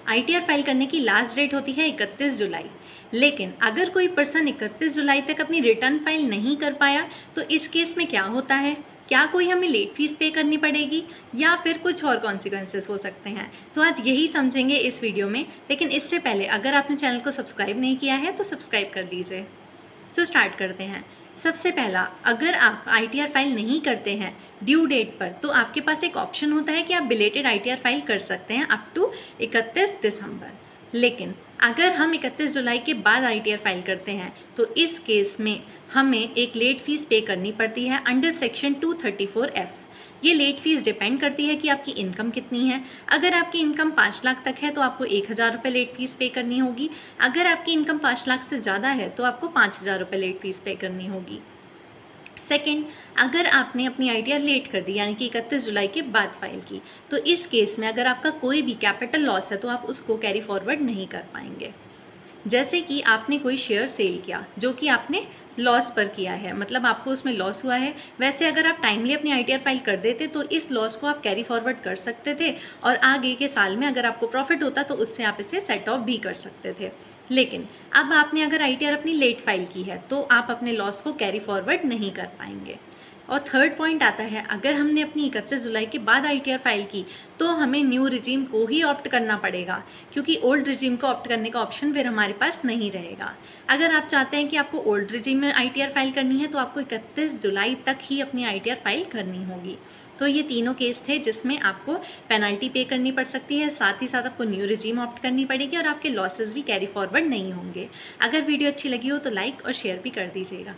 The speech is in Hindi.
आईटीआर फाइल करने की लास्ट डेट होती है 31 जुलाई। लेकिन अगर कोई पर्सन 31 जुलाई तक अपनी रिटर्न फाइल नहीं कर पाया तो इस केस में क्या होता है? क्या कोई हमें लेट फीस पे करनी पड़ेगी या फिर कुछ और कॉन्सिक्वेंसेस हो सकते हैं? तो आज यही समझेंगे इस वीडियो में। लेकिन इससे पहले अगर आपने चैनल को सब्सक्राइब नहीं किया है तो सब्सक्राइब कर लीजिए। सो स्टार्ट करते हैं। सबसे पहला, अगर आप आईटीआर फाइल नहीं करते हैं ड्यू डेट पर तो आपके पास एक ऑप्शन होता है कि आप बिलेटेड आईटीआर फाइल कर सकते हैं अप टू 31 दिसंबर। लेकिन अगर हम 31 जुलाई के बाद आईटीआर फाइल करते हैं तो इस केस में हमें एक लेट फीस पे करनी पड़ती है अंडर सेक्शन 234F। ये लेट फीस डिपेंड करती है कि आपकी इनकम कितनी है। अगर आपकी इनकम 5 लाख तक है तो आपको 1,000 रुपये लेट फीस पे करनी होगी। अगर आपकी इनकम 5 लाख से ज़्यादा है तो आपको 5,000 रुपये लेट फीस पे करनी होगी। सेकंड, अगर आपने अपनी आईटीआर लेट कर दी यानी कि 31 जुलाई के बाद फाइल की तो इस केस में अगर आपका कोई भी कैपिटल लॉस है तो आप उसको कैरी फॉरवर्ड नहीं कर पाएंगे। जैसे कि आपने कोई शेयर सेल किया जो कि आपने लॉस पर किया है, मतलब आपको उसमें लॉस हुआ है, वैसे अगर आप टाइमली अपनी आईटीआर फाइल कर देते तो इस लॉस को आप कैरी फॉरवर्ड कर सकते थे और आगे के साल में अगर आपको प्रॉफिट होता तो उससे आप इसे सेट ऑफ भी कर सकते थे। लेकिन अब आपने अगर आईटीआर अपनी लेट फाइल की है तो आप अपने लॉस को कैरी फॉरवर्ड नहीं कर पाएंगे। और थर्ड पॉइंट आता है, अगर हमने अपनी 31 जुलाई के बाद आईटीआर फाइल की तो हमें न्यू रिजीम को ही ऑप्ट करना पड़ेगा क्योंकि ओल्ड रिजीम को ऑप्ट करने का ऑप्शन फिर हमारे पास नहीं रहेगा। अगर आप चाहते हैं कि आपको ओल्ड रिजीम में आईटीआर फाइल करनी है तो आपको 31 जुलाई तक ही अपनी आईटीआर फाइल करनी होगी। तो ये तीनों केस थे जिसमें आपको पेनल्टी पे करनी पड़ सकती है, साथ ही साथ आपको न्यू रिजीम ऑप्ट करनी पड़ेगी और आपके लॉसेस भी कैरी फॉरवर्ड नहीं होंगे। अगर वीडियो अच्छी लगी हो तो लाइक और शेयर भी कर दीजिएगा।